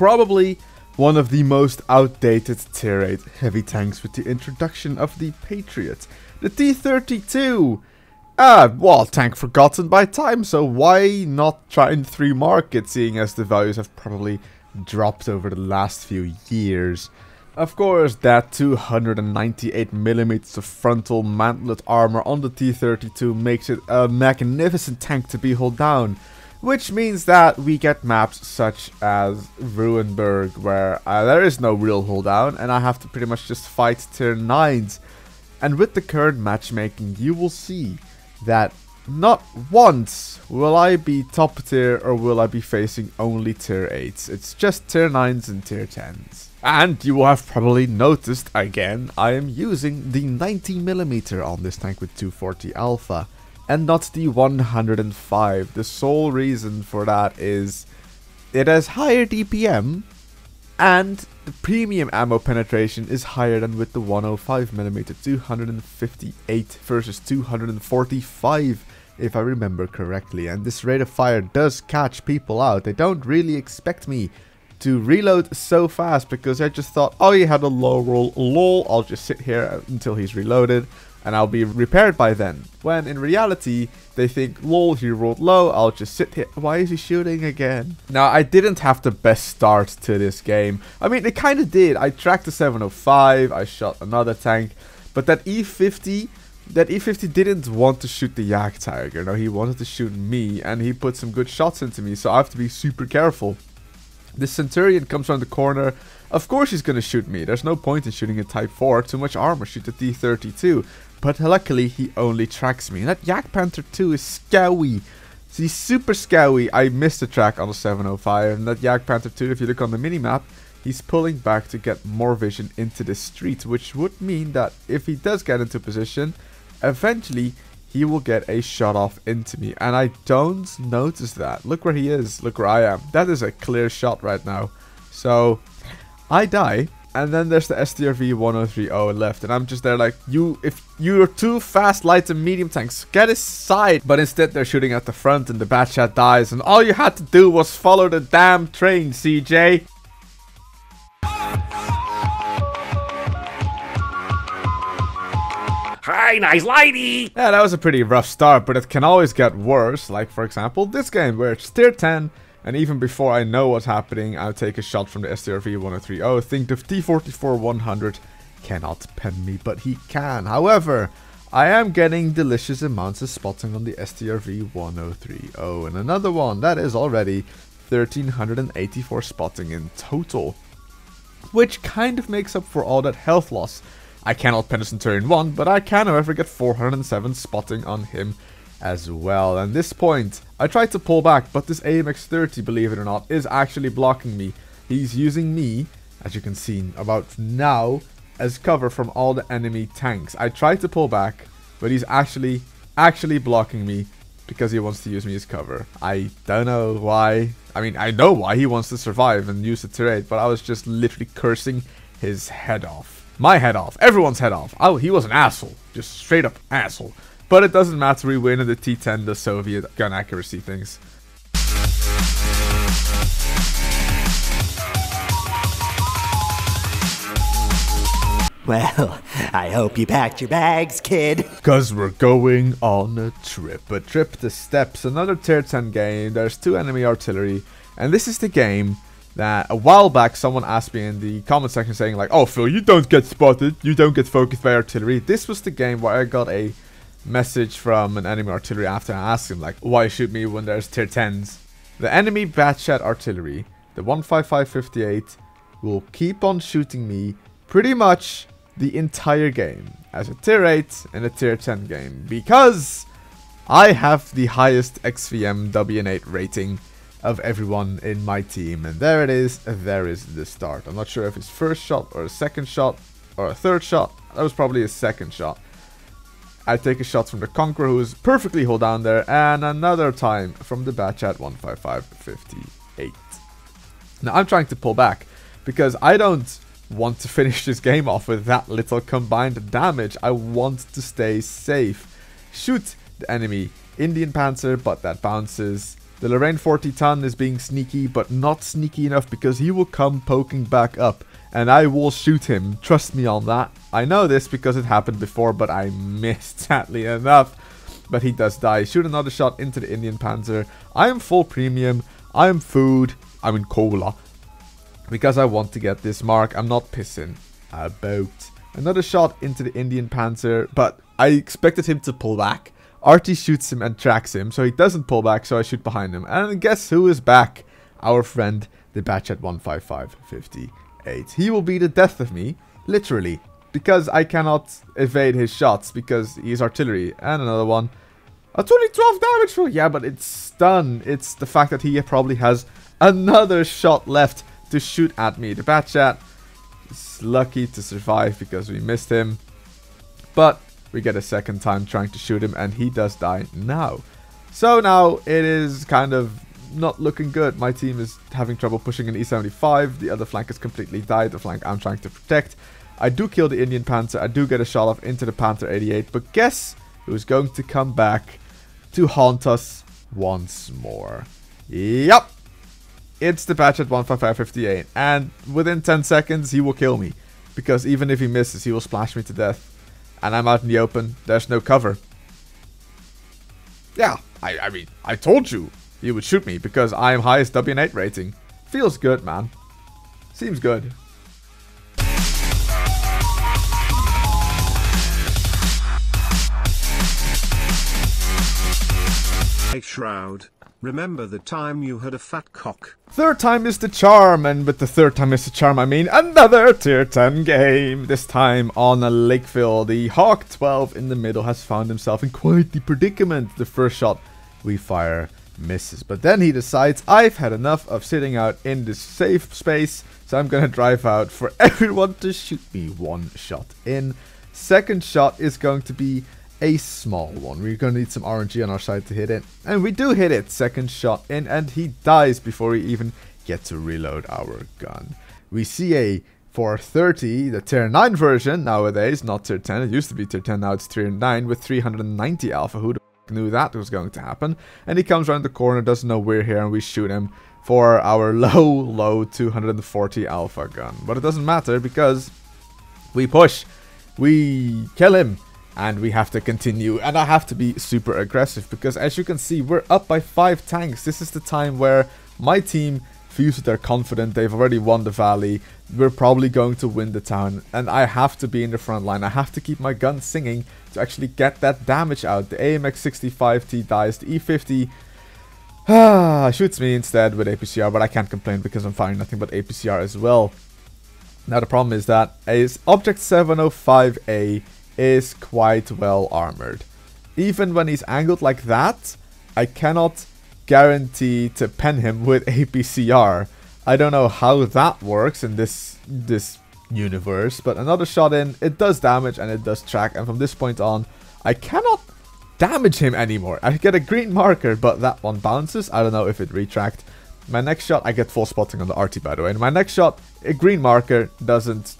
probably one of the most outdated tier 8 heavy tanks with the introduction of the Patriot. The T32! Well, tank forgotten by time, so why not try and 3 market, seeing as the values have probably dropped over the last few years. Of course, that 298mm of frontal mantlet armor on the T32 makes it a magnificent tank to behold down. Which means that we get maps such as Ruinberg, where there is no real hold-down, and I have to pretty much just fight tier 9s. And with the current matchmaking, you will see that not once will I be top tier or will I be facing only tier 8s. It's just tier 9s and tier 10s. And you will have probably noticed, again, I am using the 90mm on this tank with 240 alpha. And not the 105. The sole reason for that is it has higher DPM and the premium ammo penetration is higher than with the 105mm, 258 versus 245 if I remember correctly. And this rate of fire does catch people out. They don't really expect me to reload so fast because I just thought, oh, he had a low roll, lol, I'll just sit here until he's reloaded and I'll be repaired by then. When in reality, they think, lol, he rolled low, I'll just sit here. Why is he shooting again? Now, I didn't have the best start to this game. I mean, it kind of did. I tracked the 705, I shot another tank, but that E50 didn't want to shoot the Yak Tiger. No, he wanted to shoot me, and he put some good shots into me, so I have to be super careful. This Centurion comes around the corner. Of course he's going to shoot me. There's no point in shooting a Type 4. Too much armor. Shoot the T32. But luckily, he only tracks me. And that Yak Panther 2 is scowy. He's super scowy. I missed the track on the 705. And that Yak Panther 2, if you look on the minimap, he's pulling back to get more vision into the street. Which would mean that if he does get into position, eventually he will get a shot off into me. And I don't notice that. Look where he is. Look where I am. That is a clear shot right now. So I die. And then there's the STRV 1030 left. And I'm just there like, if you're too fast, light and medium tanks, get aside. But instead they're shooting at the front and the Batchat dies. And all you had to do was follow the damn train, CJ. Hi, nice lady! Yeah, that was a pretty rough start, but it can always get worse. Like, for example, this game where it's tier 10. And even before I know what's happening, I'll take a shot from the STRV 1030. Think the T44 100 cannot pen me, but he can. However, I am getting delicious amounts of spotting on the STRV 1030. And another one, that is already 1384 spotting in total. Which kind of makes up for all that health loss. I cannot pen a Centurion 1, but I can however get 407 spotting on him as well. And this point, I tried to pull back, but this AMX-30, believe it or not, is actually blocking me. He's using me, as you can see about now, as cover from all the enemy tanks. I tried to pull back, but he's actually blocking me because he wants to use me as cover. I don't know why. I mean, I know why. He wants to survive and use the tier 8, but I was just literally cursing his head off. My head off. Everyone's head off. Oh, he was an asshole. Just straight up asshole. But it doesn't matter, we win in the T10, the Soviet gun accuracy things. Well, I hope you packed your bags, kid. Cause we're going on a trip to Steppes, another tier 10 game. There's 2 enemy artillery, and this is the game that a while back someone asked me in the comment section saying like, oh Phil, you don't get spotted, you don't get focused by artillery. This was the game where I got a message from an enemy artillery after I asked him like, why shoot me when there's tier 10s? The enemy Batchat artillery, the 15558, will keep on shooting me pretty much the entire game as a tier 8 and a tier 10 game, because I have the highest XVM WN8 rating of everyone in my team. And there it is, there is the start. I'm not sure if it's first shot or a second shot or a third shot. That was probably a second shot. I take a shot from the Conqueror, who is perfectly hold down there, and another time from the Batchat 15558. Now I'm trying to pull back because I don't want to finish this game off with that little combined damage. I want to stay safe. Shoot the enemy Indian Panzer, but that bounces. The Lorraine 40 ton is being sneaky, but not sneaky enough because he will come poking back up. And I will shoot him. Trust me on that. I know this because it happened before, but I missed sadly enough. But he does die. Shoot another shot into the Indian Panzer. I am full premium. I am food. I'm in cola. Because I want to get this mark. I'm not pissing about. Another shot into the Indian Panzer. But I expected him to pull back. RT shoots him and tracks him. So he doesn't pull back. So I shoot behind him. And guess who is back? Our friend, the batch at 15558. He will be the death of me. Literally. Because I cannot evade his shots. Because he's artillery. And another one. It's only 12 damage for... Yeah, but it's stun. It's the fact that he probably has another shot left to shoot at me. The Batchat is lucky to survive because we missed him. But we get a second time trying to shoot him and he does die now. So now it is kind of not looking good. My team is having trouble pushing an E75. The other flank has completely died. The flank I'm trying to protect. I do kill the Indian Panther. I do get a shot off into the Panther 88. But guess who's going to come back to haunt us once more? Yup. It's the batch at 15558. And within 10 seconds, he will kill me. Because even if he misses, he will splash me to death. And I'm out in the open. There's no cover. Yeah, I mean, I told you he would shoot me because I am highest W8 rating. Feels good, man. Seems good. Hey Shroud, remember the time you had a fat cock? Third time is the charm, and with the third time is the charm, I mean another tier 10 game. This time on a Lakeville. The Hawk 12 in the middle has found himself in quite the predicament. The first shot we fire misses, but then he decides I've had enough of sitting out in this safe space, so I'm gonna drive out for everyone to shoot me one shot in. Second shot is going to be a small one. We're going to need some RNG on our side to hit it. And we do hit it. Second shot in. And he dies before we even get to reload our gun. We see a 430, the tier 9 version nowadays. Not tier 10. It used to be tier 10. Now it's tier 9 with 390 alpha. Who the f knew that was going to happen? And he comes around the corner. Doesn't know we're here. And we shoot him for our low 240 alpha gun. But it doesn't matter because we push. We kill him. And we have to continue, and I have to be super aggressive because as you can see, we're up by 5 tanks. This is the time where my team feels that they're confident. They've already won the valley. We're probably going to win the town, and I have to be in the front line. I have to keep my gun singing to actually get that damage out. The AMX 65T dies. The E50 shoots me instead with APCR, but I can't complain because I'm firing nothing but APCR as well. Now the problem is that Object 705A is quite well armored. Even when he's angled like that, I cannot guarantee to pen him with APCR. I don't know how that works in this universe, but another shot in, it does damage and it does track, and from this point on, I cannot damage him anymore. I get a green marker, but that one bounces. I don't know if it retracked. My next shot, I get full spotting on the RT, by the way, and my next shot, a green marker doesn't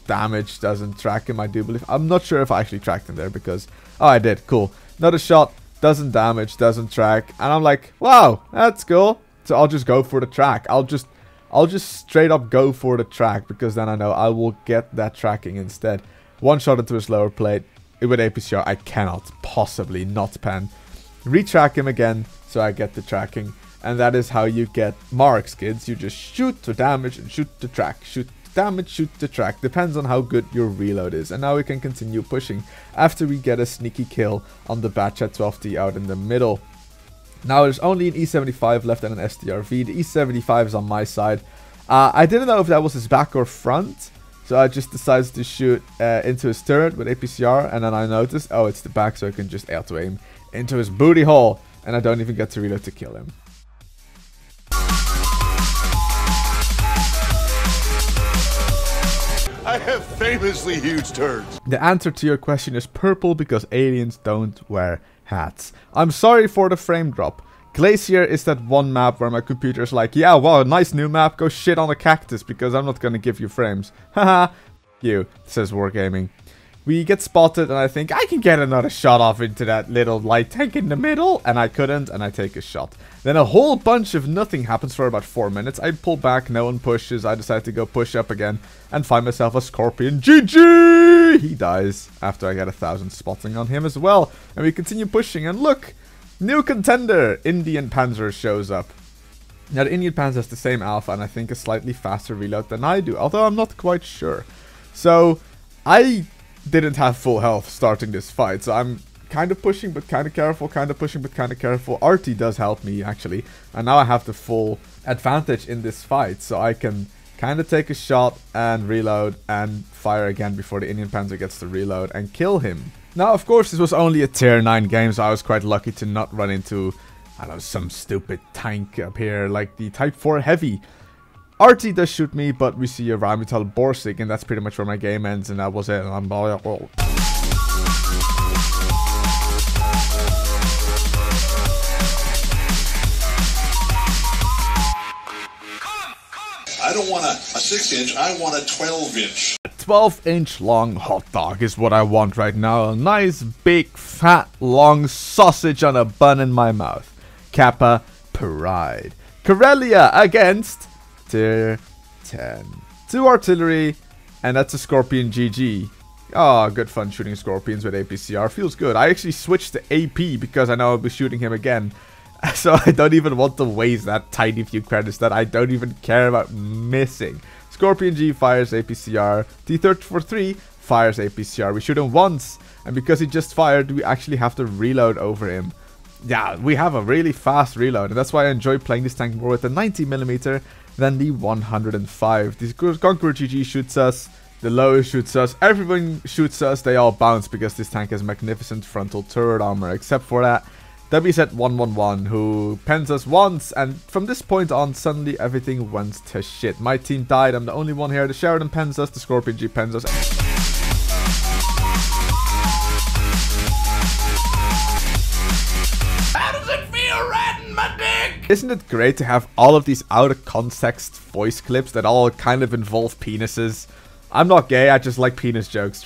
damage, doesn't track him, I do believe. I'm not sure if I actually tracked him there because... Oh, I did. Cool. Another shot, doesn't damage, doesn't track. And I'm like, wow, that's cool. So I'll just go for the track. I'll just straight up go for the track because then I know I will get that tracking instead. One shot into his lower plate. With APCR, I cannot possibly not pen. Retrack him again so I get the tracking. And that is how you get marks, kids. You just shoot to damage and shoot to track. Shoot damage, shoot the track. Depends on how good your reload is. And now we can continue pushing after we get a sneaky kill on the batch at 12T out in the middle. Now there's only an E75 left and an SDRV. The E75 is on my side. I didn't know if that was his back or front, so I just decided to shoot into his turret with APCR, and then I noticed, oh, it's the back, so I can just auto aim into his booty hole, and I don't even get to reload to kill him. I have famously huge turds. The answer to your question is purple because aliens don't wear hats. I'm sorry for the frame drop. Glacier is that one map where my computer's like, yeah, wow, nice new map, go shit on a cactus because I'm not gonna give you frames. Haha, you, says Wargaming. We get spotted, and I think I can get another shot off into that little light tank in the middle, and I couldn't, and I take a shot. Then a whole bunch of nothing happens for about 4 minutes. I pull back, no one pushes, I decide to go push up again, and find myself a Scorpion. GG! He dies after I get 1,000 spotting on him as well. And we continue pushing, and look! New contender! Indian Panzer shows up. Now the Indian Panzer has the same alpha, and I think a slightly faster reload than I do, although I'm not quite sure. So, I didn't have full health starting this fight, so I'm kind of pushing but kind of careful, kind of pushing but kind of careful. RT does help me actually, and now I have the full advantage in this fight, so I can kind of take a shot and reload and fire again before the Indian Panzer gets to reload and kill him. Now of course this was only a tier 9 game, so I was quite lucky to not run into, I don't know, some stupid tank up here like the Type 4 Heavy. RT does shoot me, but we see a Rheinmetall Borsig, and that's pretty much where my game ends, and that was it. And I'm oh. I don't want a 6-inch, I want a 12-inch. A 12-inch long hot dog is what I want right now. A nice, big, fat, long sausage on a bun in my mouth. Kappa Pride. Karelia against Tier 10. 2 artillery, and that's a Scorpion GG. Oh, good fun shooting Scorpions with APCR. Feels good. I actually switched to AP because I know I'll be shooting him again. So I don't even want to waste that tiny few credits that I don't even care about missing. Scorpion G fires APCR. T32 fires APCR. We shoot him once, and because he just fired, we actually have to reload over him. Yeah, we have a really fast reload, and that's why I enjoy playing this tank more with the 90mm than the 105. This Conqueror GG shoots us, the Low shoots us, everyone shoots us, they all bounce because this tank has magnificent frontal turret armor, except for that WZ111 who pens us once, and from this point on suddenly everything went to shit. My team died, I'm the only one here, the Sheridan pens us, the Scorpion G pens us. Isn't it great to have all of these out of context voice clips that all kind of involve penises? I'm not gay, I just like penis jokes.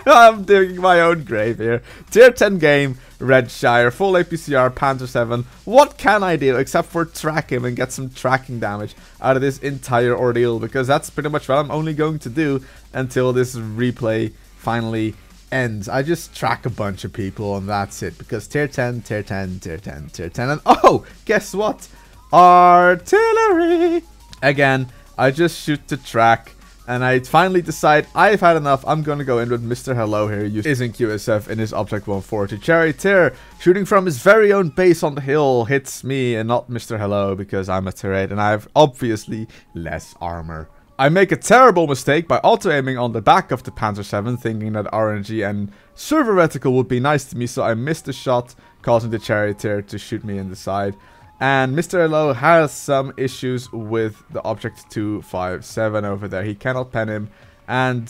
I'm digging my own grave here. Tier 10 game, Redshire, full APCR, Panzer 7. What can I do except for track him and get some tracking damage out of this entire ordeal? Because that's pretty much what I'm only going to do until this replay finally ends. I just track a bunch of people and that's it, because tier 10, tier 10, tier 10, tier 10, and oh, guess what? Artillery! Again, I just shoot to track, and I finally decide I've had enough. I'm gonna go in with Mr. Hello here, using QSF in his Object 140. Charioteer, shooting from his very own base on the hill, hits me and not Mr. Hello, because I'm a tier 8 and I have obviously less armor. I make a terrible mistake by auto-aiming on the back of the Panzer 7, thinking that RNG and server reticle would be nice to me, so I missed the shot, causing the Charioteer to shoot me in the side. And Mr. Hello has some issues with the Object 257 over there. He cannot pen him, and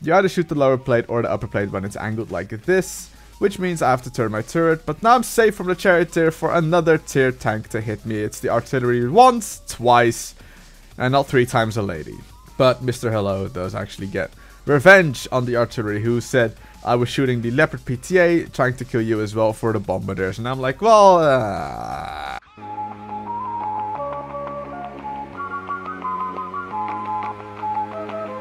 you either shoot the lower plate or the upper plate when it's angled like this, which means I have to turn my turret. But now I'm safe from the Charioteer for another tier tank to hit me. It's the artillery once, twice, and not 3 times a lady. But Mr. Hello does actually get revenge on the artillery, who said I was shooting the Leopard PTA, trying to kill you as well for the bombardiers. And I'm like, well,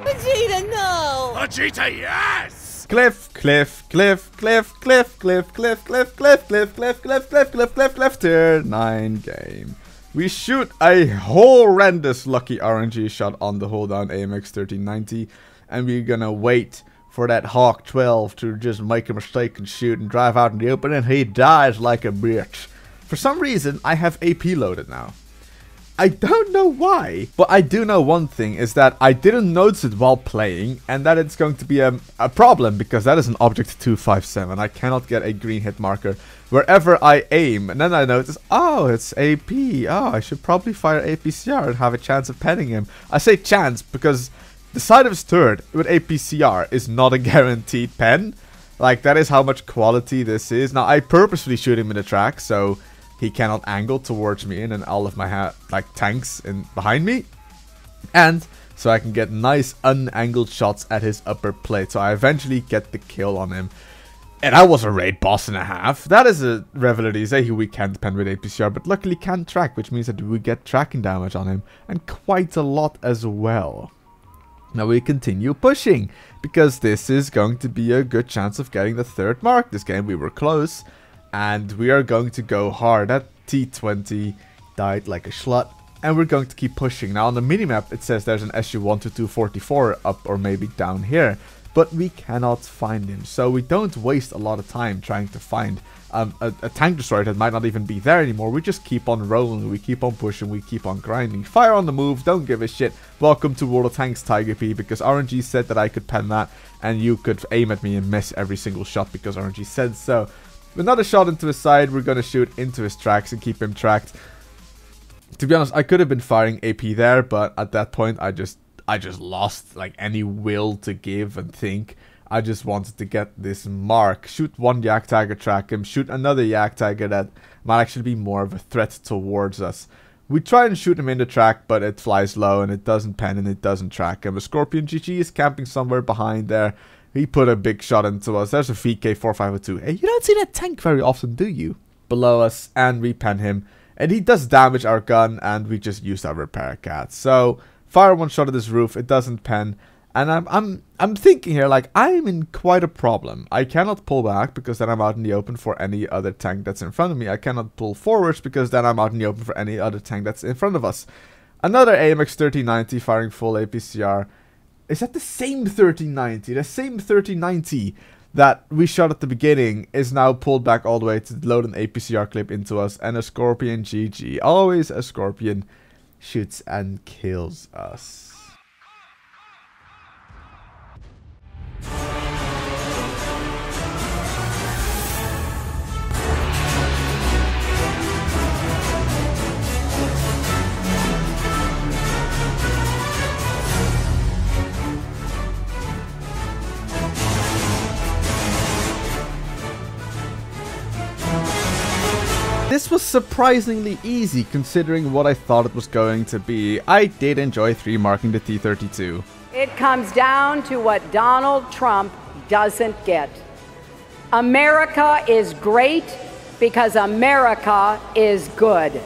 Vegeta, no! Vegeta, yes! Cliff, cliff, cliff, cliff, cliff, cliff, cliff, cliff, cliff, cliff, cliff, cliff, cliff, cliff, cliff, cliff, tier 9 game. We shoot a horrendous lucky RNG shot on the hold down AMX 1390, and we're gonna wait for that Hawk 12 to just make a mistake and shoot and drive out in the open, and he dies like a bitch. For some reason, I have AP loaded now. I don't know why, but I do know one thing, is that I didn't notice it while playing, and that it's going to be a problem, because that is an Object 257. I cannot get a green hit marker wherever I aim, and then I notice, oh, it's AP. Oh, I should probably fire APCR and have a chance of penning him. I say chance because the side of his turret with APCR is not a guaranteed pen. Like, that is how much quality this is. Now, I purposefully shoot him in the track, so he cannot angle towards me and then all of my tanks in behind me. And so I can get nice unangled shots at his upper plate. So I eventually get the kill on him. And that was a raid boss and a half. That is a Reveladize who we can't depend with APCR, but luckily can track, which means that we get tracking damage on him, and quite a lot as well. Now we continue pushing, because this is going to be a good chance of getting the third mark. This game we were close, and we are going to go hard. That T20 died like a slut, and we're going to keep pushing. Now on the minimap it says there's an SU-12244 up or maybe down here, but we cannot find him, so we don't waste a lot of time trying to find a tank destroyer that might not even be there anymore. We just keep on rolling, we keep on pushing, we keep on grinding. Fire on the move, don't give a shit. Welcome to World of Tanks, Tiger P, because RNG said that I could pen that, and you could aim at me and miss every single shot because RNG said so. Another shot into his side, we're gonna shoot into his tracks and keep him tracked. To be honest, I could have been firing AP there, but at that point I just lost like any will to give and think. I just wanted to get this mark. Shoot one Yak Tiger, track him. Shoot another Yak Tiger that might actually be more of a threat towards us. We try and shoot him in the track, but it flies low and it doesn't pen and it doesn't track him. A Scorpion GG is camping somewhere behind there. He put a big shot into us. There's a VK4502. Hey, you don't see that tank very often, do you? Below us, and we pen him. And he does damage our gun, and we just use our repair cat. So fire one shot at this roof, it doesn't pen, and I'm thinking here, like, I'm in quite a problem. I cannot pull back because then I'm out in the open for any other tank that's in front of me. I cannot pull forwards because then I'm out in the open for any other tank that's in front of us. Another AMX 1390 firing full APCR. Is that the same 1390? The same 1390 that we shot at the beginning is now pulled back all the way to load an APCR clip into us, and a Scorpion GG. Always a Scorpion shoots and kills us. This was surprisingly easy considering what I thought it was going to be. I did enjoy 3-marking the T32. It comes down to what Donald Trump doesn't get. America is great because America is good.